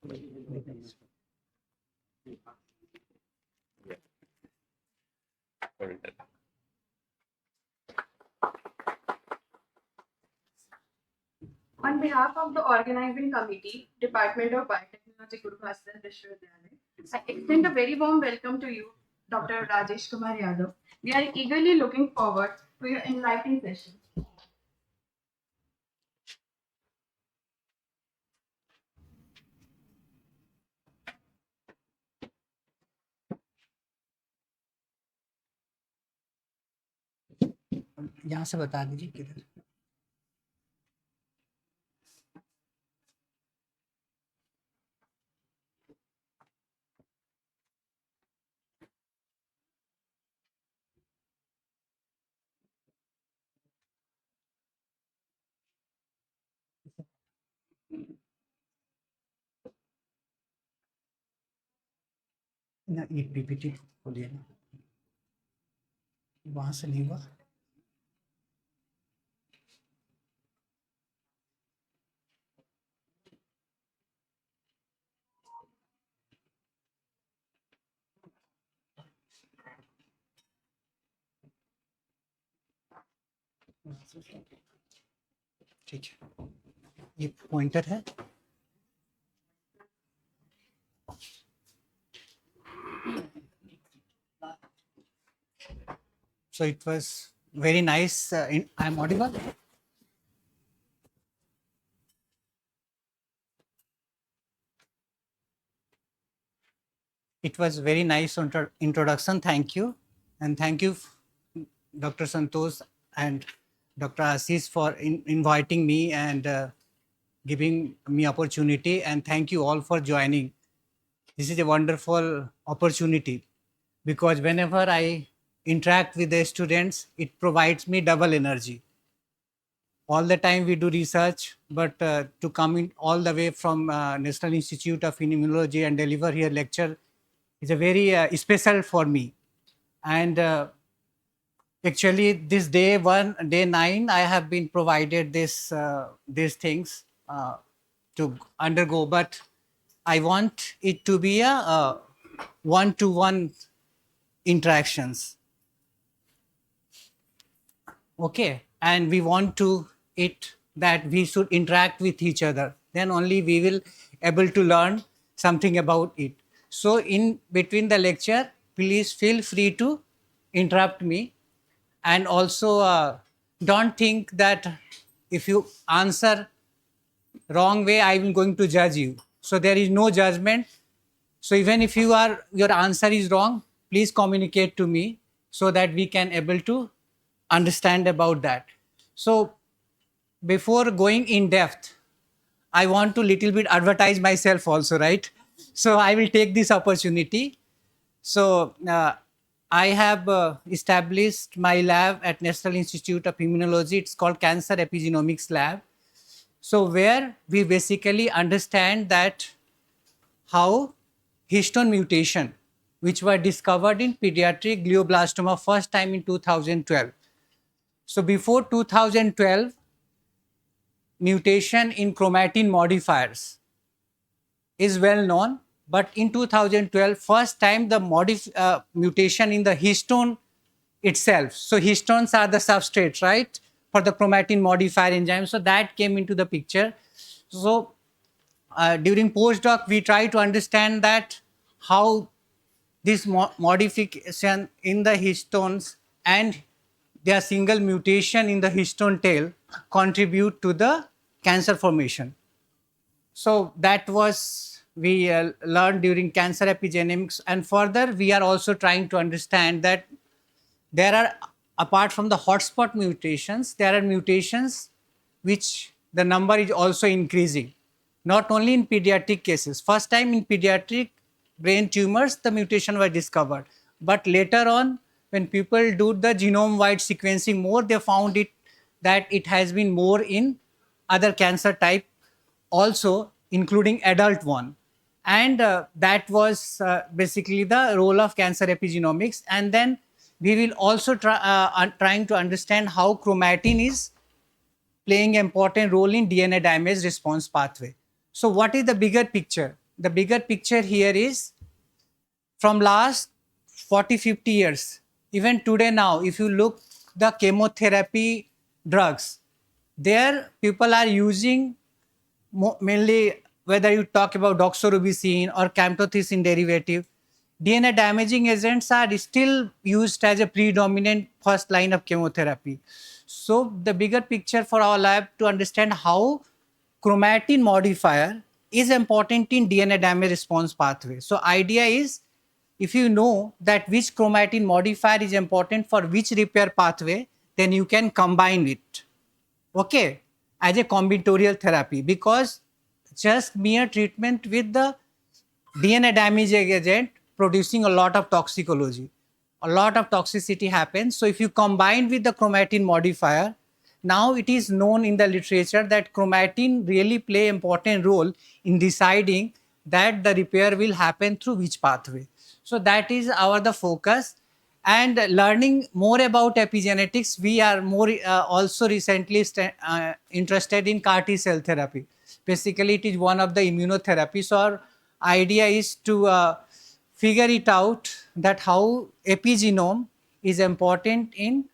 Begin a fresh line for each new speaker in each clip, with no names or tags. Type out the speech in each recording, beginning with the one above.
On behalf of the organizing committee, Department of Biotechnology, Guru Bhasar Vishwavidyalaya, I extend a very warm welcome to you, Dr. Rajesh Kumar Yadav. We are eagerly looking forward to your enlightening session.
यहाँ से बता दीजिए किधर। ना ये PPT खोलिए ना, वहां से नहीं हुआ। ठीक है, ये पॉइंटर है। So it was very nice. I'm audible. It was very nice introduction. Thank you, and thank you, Dr. Santosh and Dr. Ashish for inviting me and giving me opportunity. And thank you all for joining. This is a wonderful opportunity because whenever I interact with the students, it provides me double energy. All the time we do research, but to come in all the way from National Institute of Immunology and deliver here lecture is a very special for me. And actually, this day 9, I have been provided these things to undergo, but I want it to be a one-to-one interactions. Okay, and we want to it that we should interact with each other. Then only we will able to learn something about it. So in between the lecture, please feel free to interrupt me, and also don't think that if you answer wrong way, I'm going to judge you. So there is no judgment. So even if your answer is wrong, please communicate to me so that we can able to understand about that. So before going in depth, I want to little bit advertise myself also, right? So I will take this opportunity. So I have established my lab at National Institute of Immunology. It's called Cancer Epigenomics Lab. So where we basically understand that how histone mutation, which were discovered in pediatric glioblastoma first time in 2012. So before 2012, mutation in chromatin modifiers is well known, but in 2012, first time the mutation in the histone itself. So histones are the substrates, right, for the chromatin modifier enzyme. So that came into the picture. So during postdoc, we try to understand that how this modification in the histones and their single mutation in the histone tail contribute to the cancer formation. So that was we learned during cancer epigenetics, and further we are also trying to understand that there are, apart from the hotspot mutations, there are mutations which the number is also increasing, not only in pediatric cases. First time in pediatric brain tumors the mutation were discovered, but later on when people do the genome wide sequencing more, they found it that it has been more in other cancer type also, including adult one. And that was basically the role of cancer epigenomics. And then we will also trying to understand how chromatin is playing an important role in DNA damage response pathway. So what is the bigger picture? the bigger picture here is from last 40-50 years, even today now, if you look the chemotherapy drugs, there people are using mainly, whether you talk about doxorubicin or camptothecin derivative, DNA damaging agents are still used as a predominant first line of chemotherapy. So the bigger picture for our lab to understand how chromatin modifier is important in DNA damage response pathway. So idea is, if you know that which chromatin modifier is important for which repair pathway, then you can combine it, okay, as a combinatorial therapy, because just mere treatment with the DNA damaging agent producing a lot of toxicology, a lot of toxicity happens. So if you combine with the chromatin modifier, now it is known in the literature that chromatin really play important role in deciding that the repair will happen through which pathway. So that is our the focus. And learning more about epigenetics, we are more also recently interested in CAR T cell therapy. Basically, it is one of the immunotherapy. So our idea is to figure it out that how epigenome is important in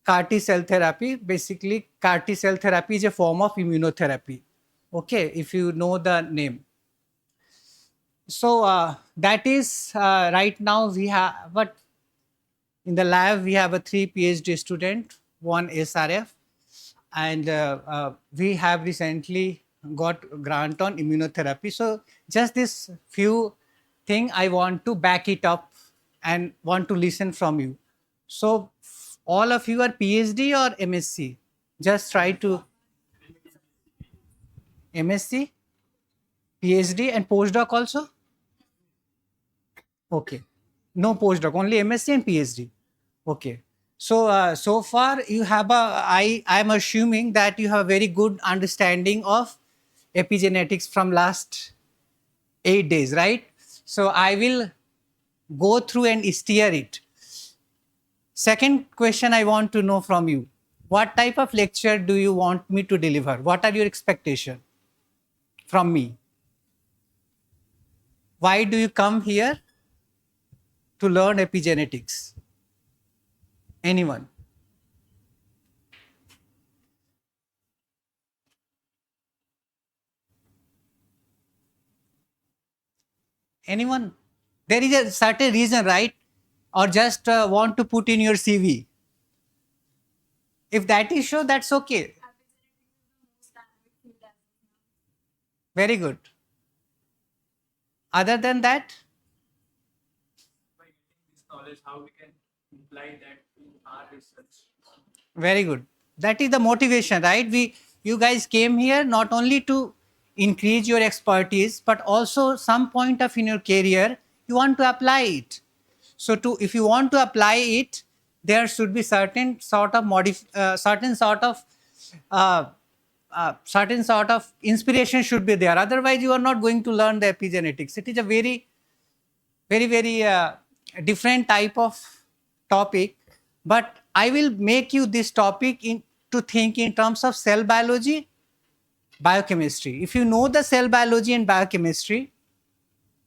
CAR T cell therapy. Basically, CAR T cell therapy is a form of immunotherapy. Okay, if you know the name. So that is right now we have, but in the lab we have a 3 PhD student, 1 SRF, and we have recently got grant on immunotherapy. So just this few thing I want to back it up and want to listen from you. So all of you are PhD or MSc? Just try to MSc, PhD and postdoc also? Okay. No postdoc, only MSc and PhD. Okay. So so far you have a, I'm assuming that you have a very good understanding of epigenetics from last 8 days, right? So I will go through and steer it. Second question I want to know from you. What type of lecture do you want me to deliver? What are your expectations from me? Why do you come here to learn epigenetics? Anyone? Anyone? There is a certain reason, right? Or just want to put in your CV. If that is so, that's okay. Very good. Other than that,
by getting this knowledge, how we can apply that to our research.
very good. That is the motivation, right? You guys came here not only to increase your expertise, but also some point of in your career you want to apply it. So to if you want to apply it, there should be certain sort of certain sort of inspiration should be there. Otherwise, you are not going to learn the epigenetics. It is a very different type of topic, but I will make you this topic to think in terms of cell biology, biochemistry. If you know the cell biology and biochemistry,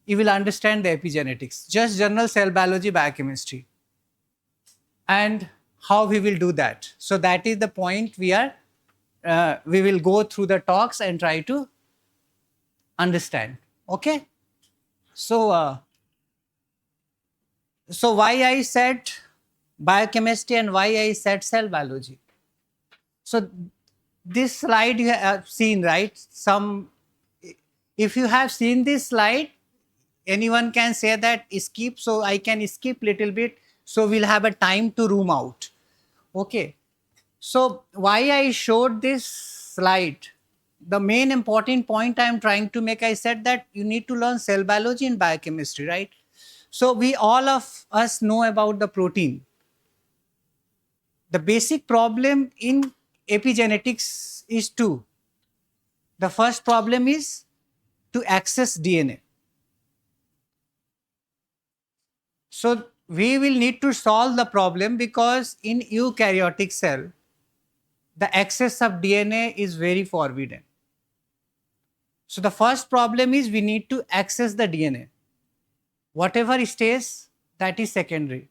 you will understand the epigenetics, just general cell biology, biochemistry, and how we will do that. So that is the point we will go through the talks and try to understand. Okay. So so why I said biochemistry and why I said cell biology. So this slide you have seen, right? If you have seen this slide, anyone can say that skip, so I can skip little bit, so we'll have a time to room out. Okay. So why I showed this slide, the main important point I'm trying to make, I said that you need to learn cell biology and biochemistry, right? So we all of us know about the protein. The basic problem in epigenetics is two. The first problem is to access DNA. So we will need to solve the problem because in eukaryotic cell, the access of DNA is very forbidden. So the first problem is we need to access the DNA. Whatever stays, that is secondary.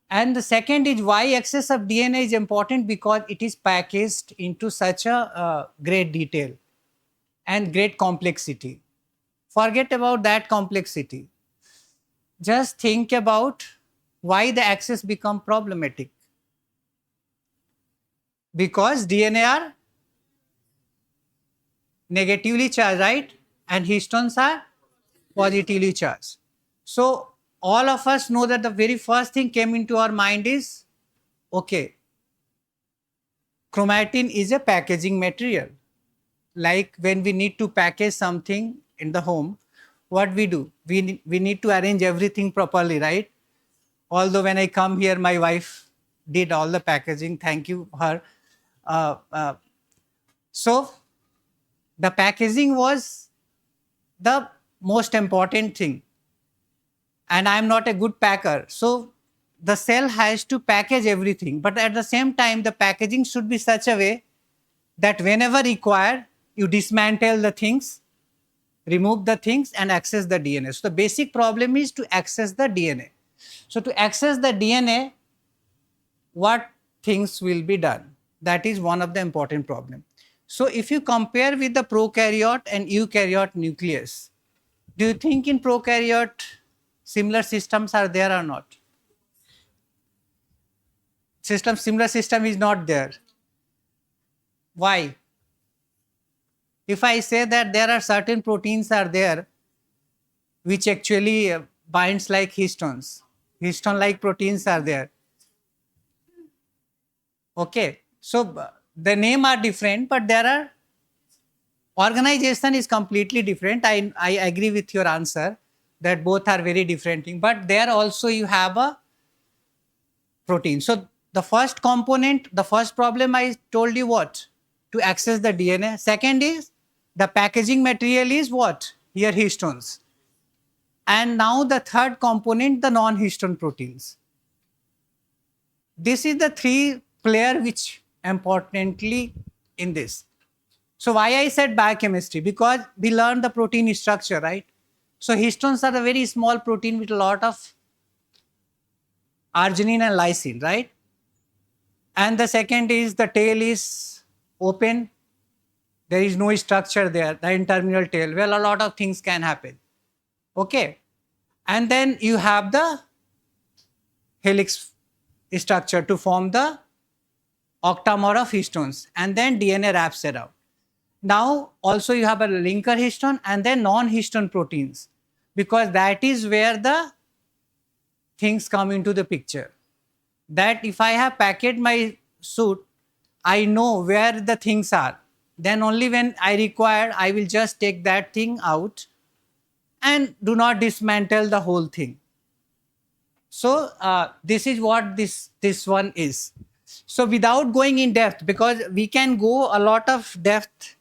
And the second is why access of DNA is important, because it is packaged into such a great detail and great complexity. Forget about that complexity. Just think about why the access become problematic. Because DNA are negatively charged, right? And histones are positively charged. So all of us know that the very first thing came into our mind is, okay, chromatin is a packaging material. Like when we need to package something in the home, what we do? We need to arrange everything properly, right? Although when I come here, my wife did all the packaging. Thank you, her. So the packaging was the most important thing. And I'm not a good packer. So the cell has to package everything. But at the same time, the packaging should be such a way that whenever required, you dismantle the things, remove the things, and access the DNA. So the basic problem is to access the DNA. So to access the DNA, what things will be done? That is one of the important problems. So if you compare with the prokaryote and eukaryote nucleus, do you think in prokaryote similar systems are there or not? Similar system is not there. Why? If I say that there are certain proteins are there which actually binds like histones, histone-like proteins are there. Okay, so the name are different, but there are organization is completely different. I agree with your answer that both are very different thing, but there also you have a protein. So the first component, the first problem I told you what? To access the DNA. Second is the packaging material is what? Here histones. And now the third component, the non-histone proteins. This is the three player which importantly in this. So why I said biochemistry? Because we learned the protein structure, right? So histones are a very small protein with a lot of arginine and lysine, right? And the second is the tail is open. There is no structure there, the N-terminal tail. Well, a lot of things can happen. Okay. And then you have the helix structure to form the octamer of histones, and then DNA wraps around. Now also you have a linker histone and then non-histone proteins, because that is where the things come into the picture. That if I have packed my suit, I know where the things are. Then only when I require, I will just take that thing out and do not dismantle the whole thing. So this is what this one is. So without going in depth, because we can go a lot of depth.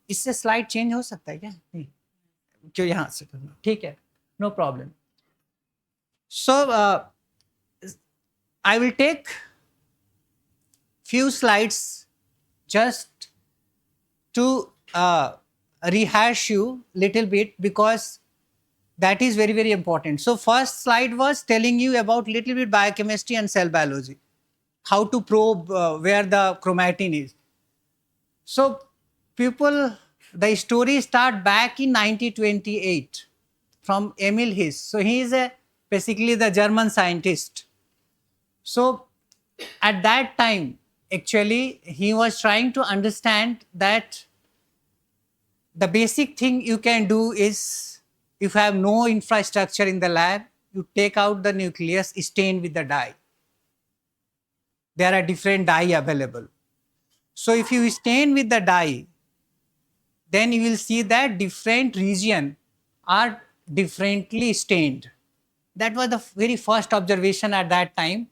इससे slide change हो सकता है क्या? नहीं, क्यों यहाँ से करना? ठीक है, no problem. So I will take few slides just to rehash you little bit, because that is very, very important. So first slide was telling you about little bit biochemistry and cell biology, how to probe where the chromatin is. So people, the story start back in 1928 from Emil Hiss. So he is basically the German scientist. So at that time, actually, he was trying to understand that the basic thing you can do is, if you have no infrastructure in the lab, you take out the nucleus, stain with the dye. There are different dye available. So if you stain with the dye, then you will see that different regions are differently stained. That was the very first observation at that time,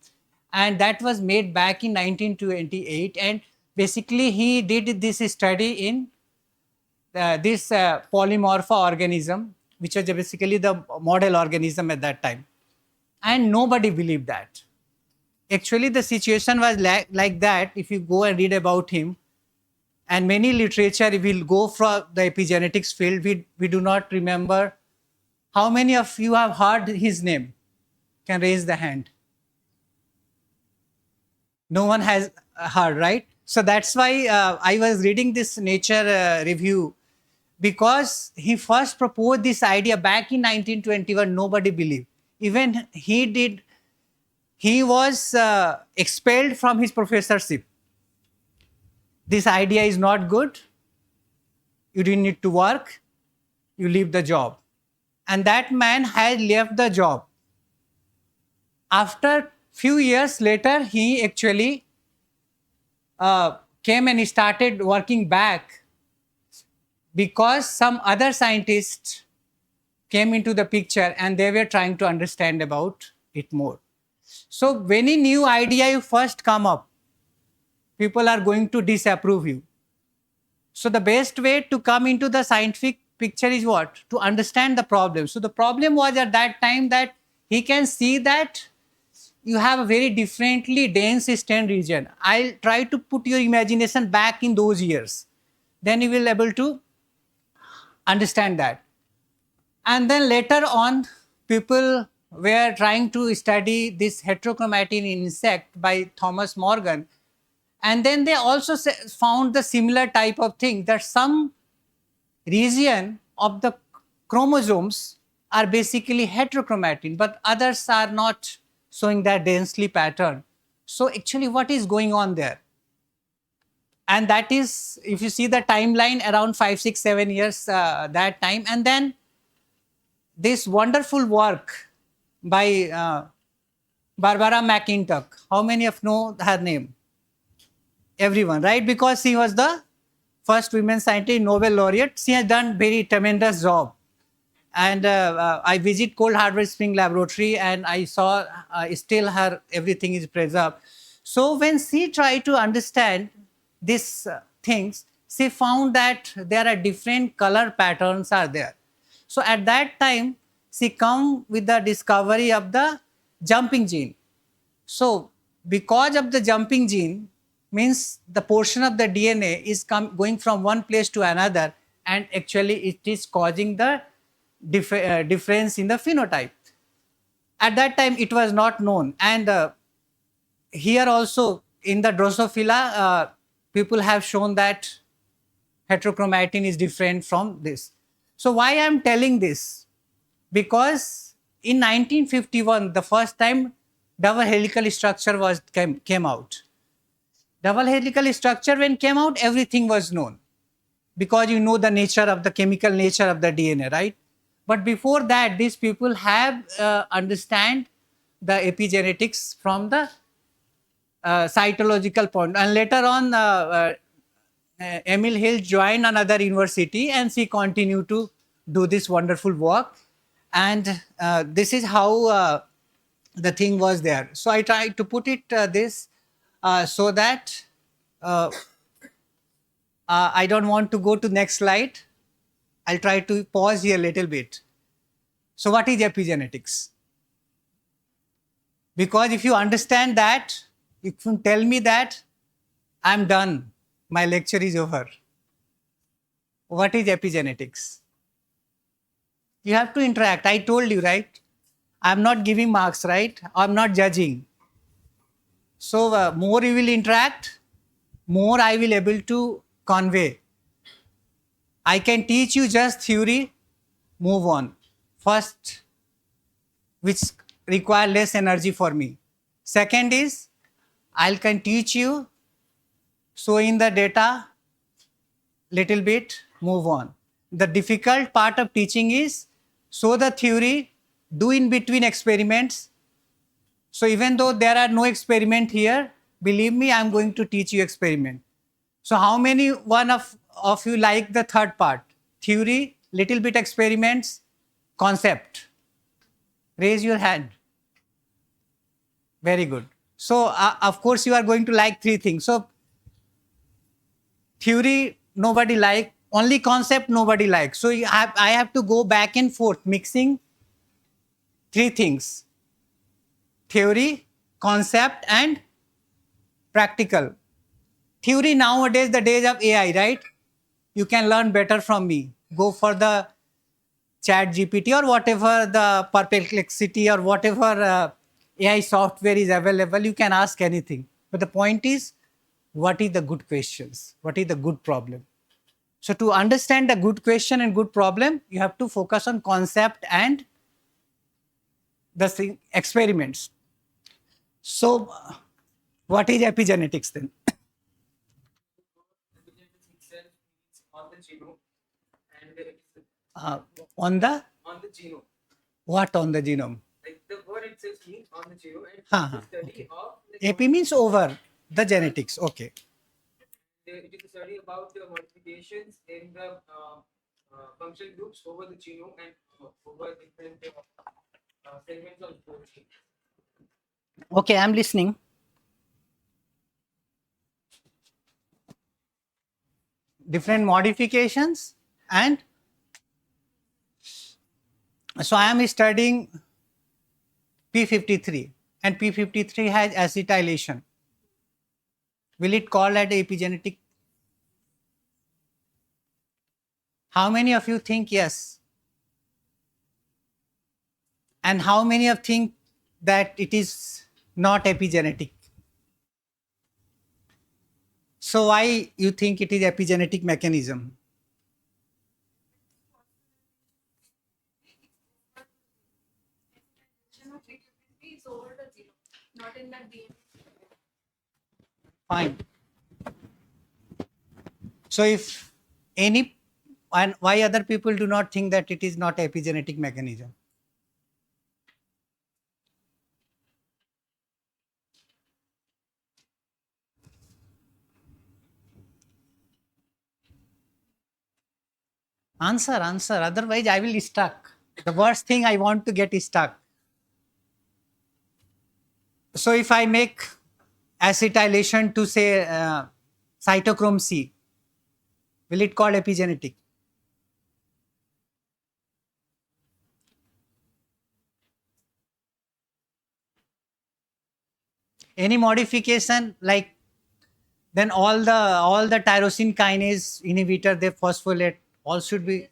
and that was made back in 1928. And basically he did this study in this polymorpha organism, which was basically the model organism at that time. And nobody believed that. Actually, the situation was like that. If you go and read about him, and many literature, if we'll go from the epigenetics field, we do not remember. How many of you have heard his name? Can raise the hand. No one has heard, right? So that's why I was reading this Nature review, because he first proposed this idea back in 1921. Nobody believed. Even he was expelled from his professorship. This idea is not good. You didn't need to work. You leave the job. And that man had left the job. After few years later, he actually came and he started working back, because some other scientists came into the picture and they were trying to understand about it more. So when a new idea you first come up, people are going to disapprove you. So the best way to come into the scientific picture is what? To understand the problem. So the problem was at that time that he can see that you have a very differently dense eastern region. I'll try to put your imagination back in those years. Then you will be able to understand that. And then later on, people were trying to study this heterochromatin in insect by Thomas Morgan. And then they also found the similar type of thing, that some region of the chromosomes are basically heterochromatin, but others are not showing that densely pattern. So actually what is going on there? And that is, if you see the timeline, around 5, 6, 7 years that time. And then this wonderful work by Barbara McClintock. How many of you know her name? Everyone, right? Because she was the first women scientist, Nobel laureate. She has done very tremendous job. And I visit Cold Harbor Spring Laboratory, and I saw still her everything is preserved. So when she tried to understand these things, she found that there are different color patterns are there. So at that time, she come with the discovery of the jumping gene. So because of the jumping gene, means the portion of the DNA is going from one place to another, and actually it is causing the difference in the phenotype. At that time, it was not known. And here also in the Drosophila, people have shown that heterochromatin is different from this. So why I am telling this? Because in 1951, the first time double helical structure came out. Double helical structure when came out, everything was known, because you know the nature of the chemical nature of the DNA, right? But before that, these people have understand the epigenetics from the cytological point. And later on, Emil Hill joined another university, and she continued to do this wonderful work. And this is how the thing was there. So I tried to put it this so that I don't want to go to next slide. I'll try to pause here a little bit. So what is epigenetics? Because if you understand that, you can tell me that I'm done, my lecture is over. What is epigenetics? You have to interact. I told you, right? I'm not giving marks, right? I'm not judging. So more you will interact, more I will able to convey. I can teach you just theory, move on. First, which require less energy for me. Second is, I can teach you, show in the data, little bit, move on. The difficult part of teaching is, show the theory, do in between experiments. So even though there are no experiment here, believe me, I'm going to teach you experiment. So how many one of you like the third part? Theory, little bit experiments, concept. Raise your hand. Very good. So of course you are going to like three things. So theory, nobody like, only concept nobody likes. So I have to go back and forth mixing three things: theory, concept and practical. theory nowadays, the days of AI, right? You can learn better from me. Go for the Chat GPT or whatever the Perplexity or whatever AI software is available. You can ask anything. But the point is, what is the good questions? What is the good problem? So to understand the good question and good problem, you have to focus on concept and the experiments. So what is epigenetics then?
Epigenetics itself is on the genome, and it's
Uh, on the
on the genome.
what on the genome?
Like the word itself means on the genome, and
Huh,
the study
okay.
of
AP means over the genetics. Okay.
it is a study about the modifications in the functional groups over the genome and over different segments of protein.
Okay, I'm listening. Different modifications, and so I am studying P53, and P53 has acetylation. Will it call that epigenetic? How many of you think yes? And how many of think that it is not epigenetic? So why you think it is epigenetic mechanism?
Is over the zero, not in the DNA.
Fine. So if any, and why other people do not think that it is not epigenetic mechanism? Answer. Otherwise, I will stuck. The worst thing I want to get is stuck. So if I make acetylation to say cytochrome C, will it call epigenetic? Any modification like then all the tyrosine kinase inhibitor, they phosphorylate, all should be.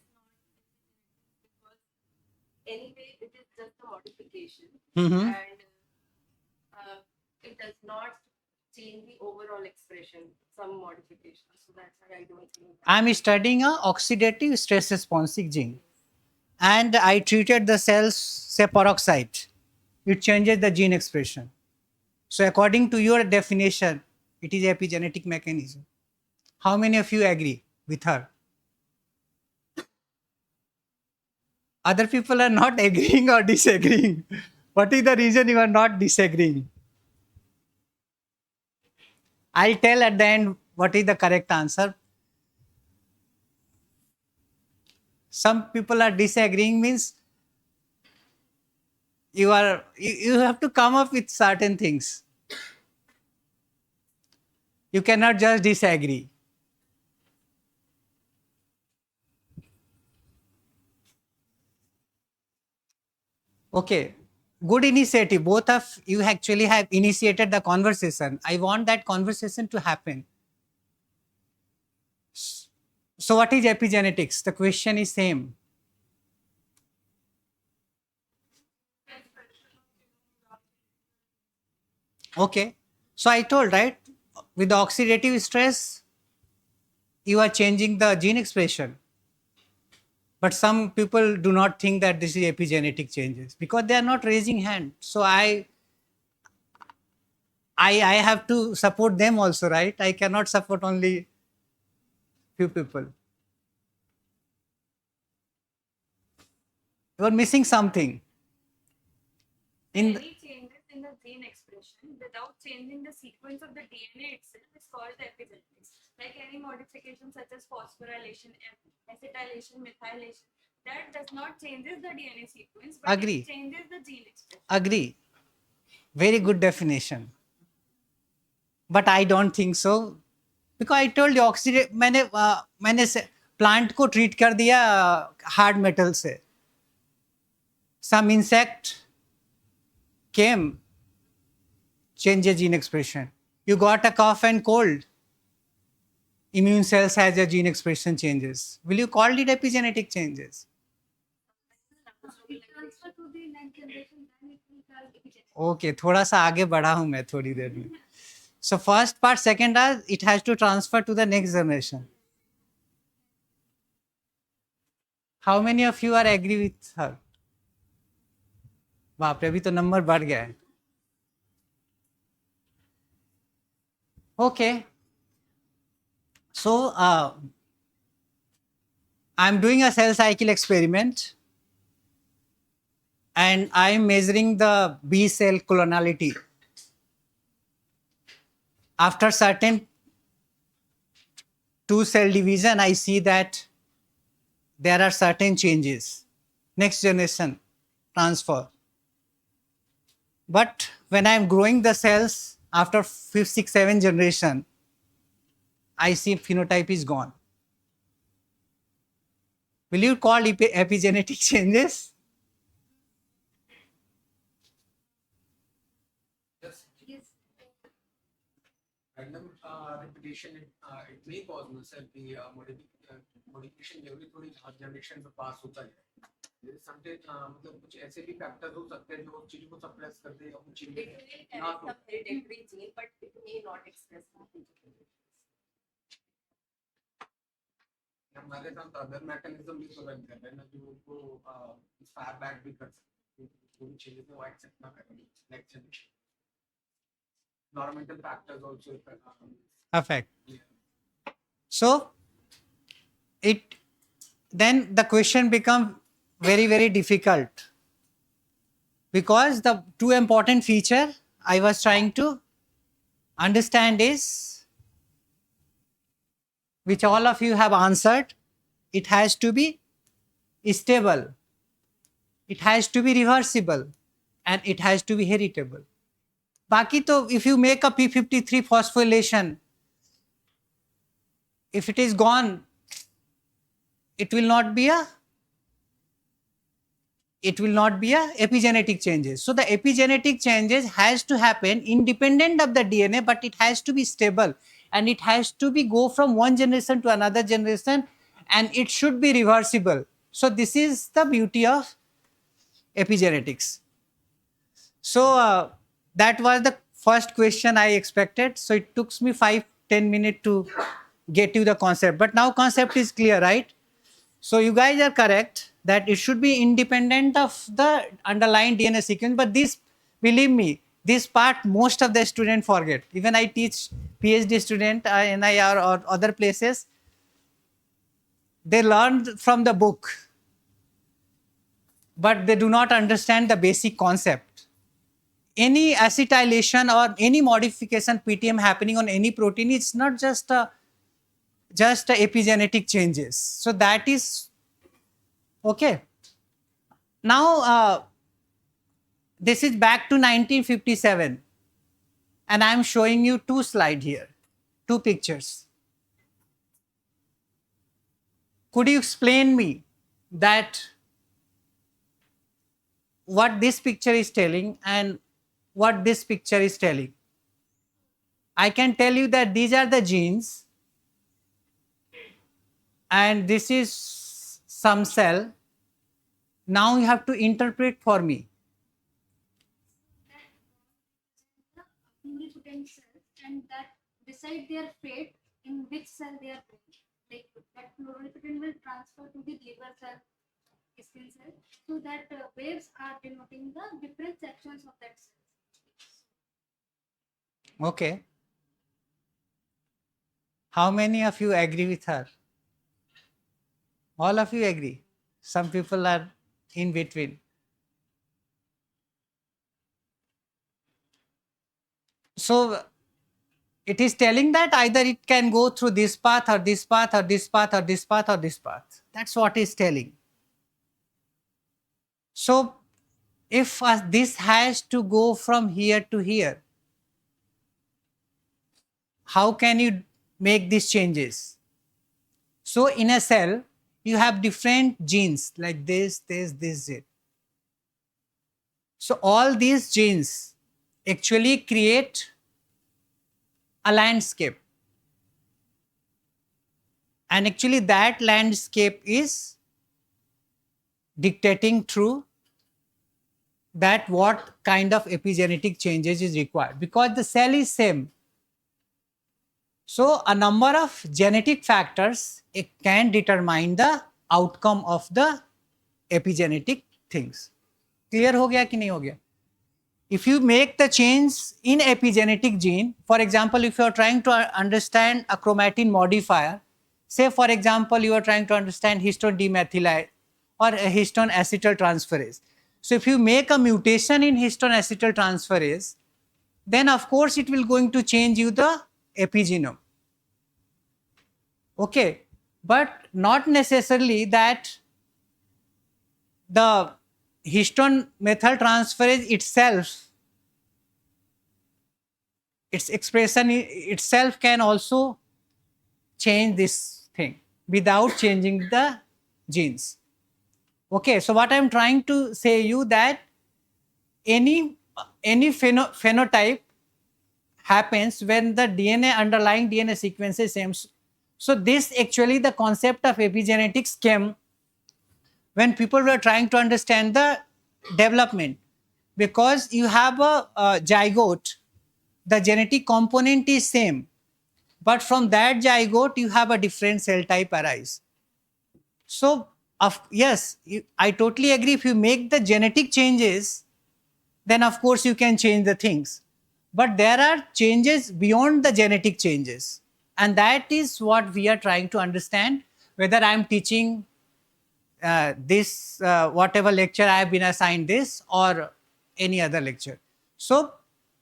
Anyway, it is just a modification
Mhm.
and it does not change the overall expression, some modification. So that's why I don't think that.
I'm studying a oxidative stress responsive gene, and I treated the cells, say peroxide. It changes the gene expression. So according to your definition, it is epigenetic mechanism. How many of you agree with her? Other people are not agreeing or disagreeing. What is the reason you are not disagreeing? I'll tell at the end what is the correct answer. Some people are disagreeing means you have to come up with certain things. You cannot just disagree. Okay, good initiative. Both of you actually have initiated the conversation. I want that conversation to happen. So what is epigenetics? The question is same. Okay. So I told, right? With the oxidative stress, you are changing the gene expression. But some people do not think that this is epigenetic changes because they are not raising hand. So I have to support them also, right? I cannot support only few people. You are missing something. In
Any changes in the gene expression without changing the sequence of the DNA itself is called epigenetics. Like any modification such as phosphorylation, acetylation, methylation, that does not changes the DNA sequence, but
Agree.
it changes the gene expression.
agree. Very good definition. But I don't think so. Because I told you oxidate मैंने plant को treat कर दिया hard metal से. Some insect came, change the gene expression. You got a cough and cold. immune cells has their gene expression changes. Will you call it epigenetic changes?
It transfer to the next generation, then it will call epigenetic.
Okay, थोड़ा सा आगे बढ़ा हूँ मैं थोड़ी देर में. So first part, second part, it has to transfer to the next generation. How many of you are agree with her? बाप रे, अभी तो नंबर बढ़ गया है. Okay. So I'm doing a cell cycle experiment and I'm measuring the B cell clonality. After certain 2-cell division, I see that there are certain changes, next generation transfer. But when I'm growing the cells after 5th, 6th, 7th generation, I see phenotype is gone. Will you call epigenetic changes?
Yes,
Yes.
random repetition it may cause muscle the modification जरूरी थोड़ी हर generation में पास होता है. Sometime मतलब कुछ ऐसे भी factors हो सकते हैं जो उस चीज को सप्रेस कर दे और कुछ
It
चीजें
will
ना
carry
तो
some hereditary gene, but it may not express something.
हमारे साथ अदर मैकेनिज्म भी तो रन कर रहे हैं ना जो उनको फायर बैक भी कर सकते हैं कोई चीजें वो एक्सेप्ट ना करें next generation. Environmental factors also
Affect. So then the question becomes very, very difficult because the two important feature I was trying to understand is, which all of you have answered, it has to be stable, it has to be reversible, and it has to be heritable. Baki to, if you make a p53 phosphorylation, if it is gone, it will not be a epigenetic changes. So the epigenetic changes has to happen independent of the DNA, but it has to be stable and it has to be go from one generation to another generation, and it should be reversible. So this is the beauty of epigenetics. So that was the first question I expected. So it took me 5-10 minutes to get you the concept, but now concept is clear, right? So you guys are correct that it should be independent of the underlying DNA sequence. But this, believe me, this part most of the students forget. Even I teach PhD student in IR or other places. They learn from the book, but they do not understand the basic concept. Any acetylation or any modification PTM happening on any protein, it's not just a epigenetic changes. So that is okay. Now this is back to 1957 and I am showing you two slides here, two pictures. Could you explain me that what this picture is telling and what this picture is telling? I can tell you that these are the genes and this is some cell. Now you have to interpret for me.
The pluripotent cells, and that decide their fate in which cell they are born. Like that pluripotent will transfer to the liver cell, skin cell, so that waves are denoting the different sections of that cell.
Okay. How many of you agree with her? All of you agree. Some people are in between. So it is telling that either it can go through this path or this path or this path or this path or this path. That's what it's telling. So if this has to go from here to here, how can you make these changes? So in a cell, you have different genes like this, this. So all these genes actually create a landscape. And actually that landscape is dictating through that what kind of epigenetic changes is required, because the cell is same. So a number of genetic factors, it can determine the outcome of the epigenetic things. Clear हो गया कि नहीं हो गया? If you make the change in epigenetic gene, for example, if you are trying to understand a chromatin modifier, say for example you are trying to understand histone demethylase or a histone acetyltransferase. So if you make a mutation in histone acetyltransferase, then of course it will going to change you the epigenome. Okay, but not necessarily that the histone methyltransferase itself, its expression itself can also change this thing without changing the genes. Okay, so what I'm trying to say you that any phenotype happens when the DNA, underlying DNA sequence is same. So this actually the concept of epigenetics came when people were trying to understand the development, because you have a zygote, the genetic component is same, but from that zygote you have a different cell type arise. So yes, I totally agree, if you make the genetic changes, then of course you can change the things. But there are changes beyond the genetic changes. And that is what we are trying to understand, whether I am teaching this, whatever lecture I have been assigned this or any other lecture. So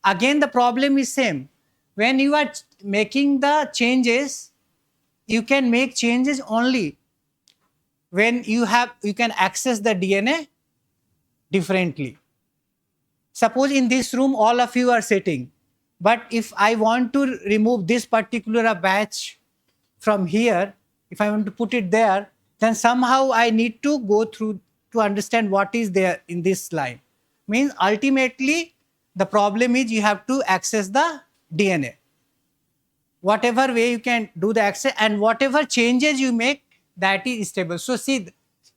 again, the problem is same. When you are making the changes, you can make changes only when you can access the DNA differently. Suppose in this room all of you are sitting, but if I want to remove this particular batch from here, if I want to put it there, then somehow I need to go through to understand what is there in this line. Means ultimately the problem is you have to access the DNA. Whatever way you can do the access, and whatever changes you make, that is stable. So see,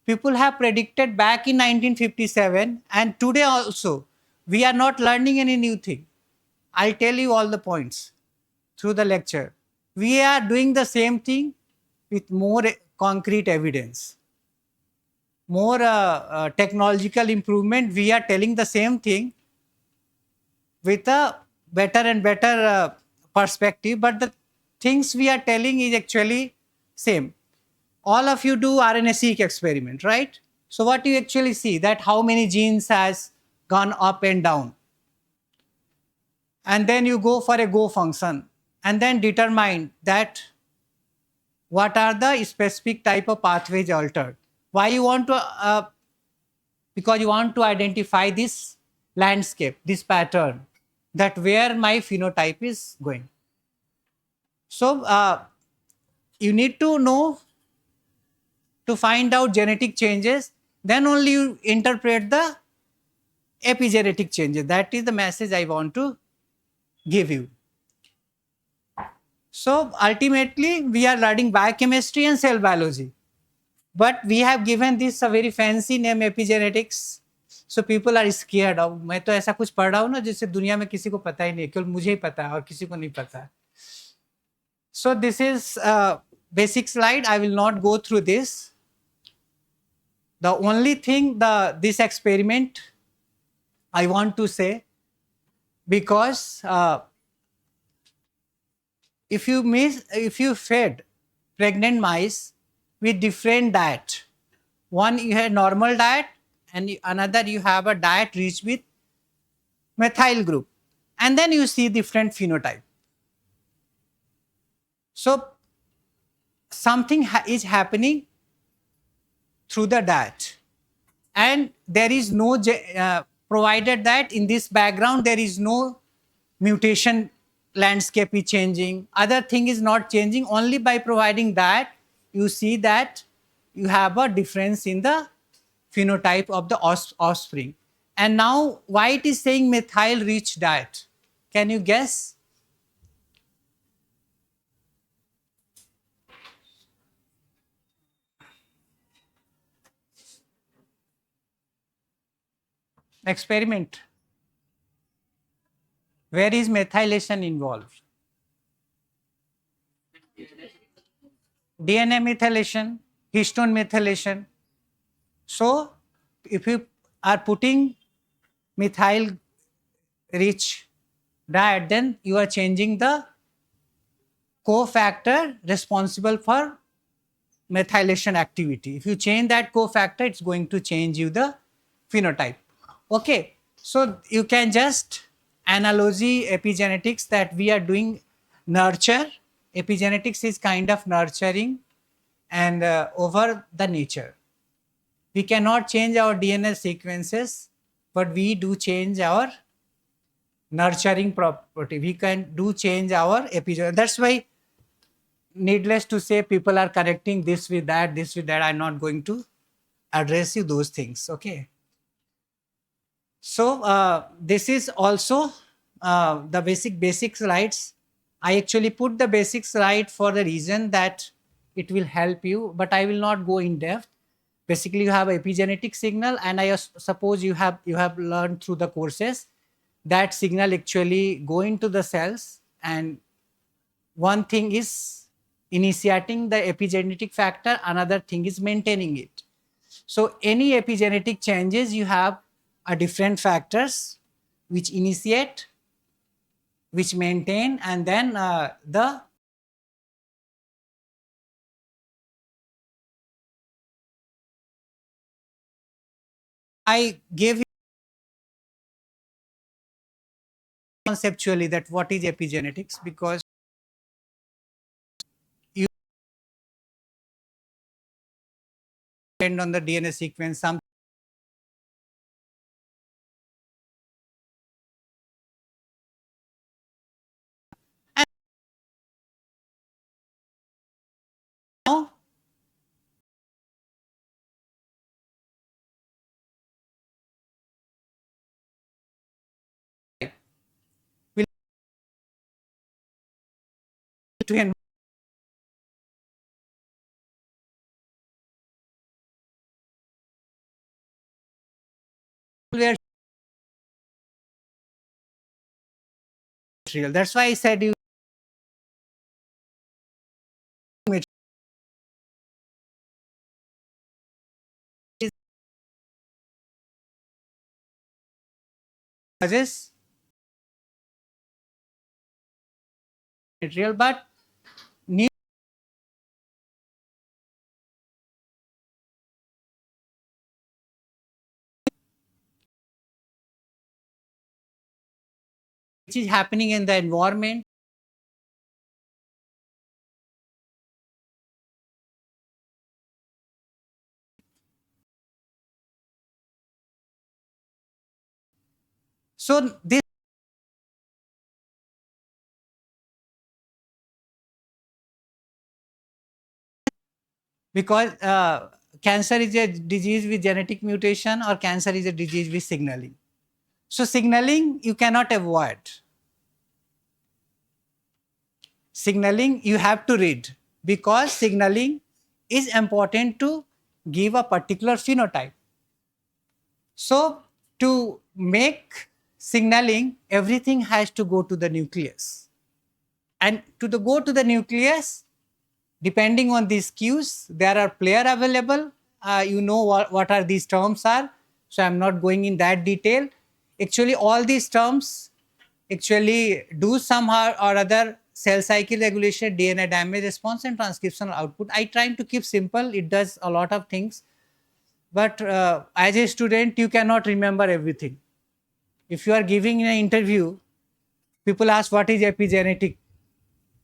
people have predicted back in 1957 and today also, we are not learning any new thing. I'll tell you all the points through the lecture. We are doing the same thing with more concrete evidence, more technological improvement. We are telling the same thing with a better and better perspective, but the things we are telling is actually same. All of you do RNA-seq experiment, right? So what you actually see, that how many genes has gone up and down. And then you go for a go function and then determine that what are the specific type of pathways altered. Why you want to, because you want to identify this landscape, this pattern, that where my phenotype is going. So you need to know to find out genetic changes, then only you interpret the epigenetic changes. That is the message I want to give you. So ultimately we are learning biochemistry and cell biology, but we have given this a very fancy name, epigenetics. So people are scared of, मैं तो ऐसा कुछ पढ़ रहा हूँ ना जिससे दुनिया में किसी को पता ही नहीं, केवल मुझे ही पता है और किसी को नहीं पता. So this is a basic slide. I will not go through this. The only thing this experiment I want to say, because if you fed pregnant mice with different diet, one you had normal diet and another you have a diet rich with methyl group, and then you see different phenotype. So something is happening through the diet, and there is no provided that in this background there is no mutation, landscape is changing, other thing is not changing, only by providing that you see that you have a difference in the phenotype of the offspring. And now why it is saying methyl rich diet? Can you guess? Experiment. Where is methylation involved? DNA methylation, histone methylation. So, if you are putting methyl rich diet, then you are changing the cofactor responsible for methylation activity. If you change that cofactor, it's going to change you the phenotype. Okay, so you can just analogy epigenetics that we are doing nurture. Epigenetics is kind of nurturing and over the nature. We cannot change our DNA sequences, but we do change our nurturing property. We can do change our epigenetic. That's why, needless to say, people are connecting this with that, this with that. I'm not going to address you those things. Okay. So this is also the basic slides. I actually put the basic slide for the reason that it will help you, but I will not go in depth. Basically, you have epigenetic signal, and I suppose you have learned through the courses that signal actually go into the cells, and one thing is initiating the epigenetic factor, another thing is maintaining it. So any epigenetic changes, you have a different factors which initiate, which maintain, and then the I gave you conceptually that what is epigenetics, because you depend on the DNA sequence. Some and now we'll to where material. That's why I said you is material, but new which is happening in the environment. So this because cancer is a disease with genetic mutation, or cancer is a disease with signaling. So signaling you cannot avoid. Signaling you have to read, because signaling is important to give a particular phenotype. So to make signaling, everything has to go to the nucleus. And go to the nucleus, depending on these cues, there are player available. You know what are these terms are. So I'm not going in that detail. Actually, all these terms actually do somehow or other cell cycle regulation, DNA damage response, and transcriptional output. I try to keep simple. It does a lot of things. But as a student, you cannot remember everything. If you are giving an interview, people ask what is epigenetic.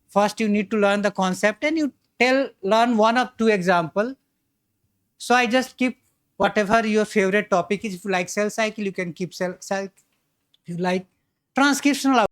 First, you need to learn the concept, and you learn one or two example. So I just keep whatever your favorite topic is. If you like cell cycle, you can keep cell cycle. If you like transcriptional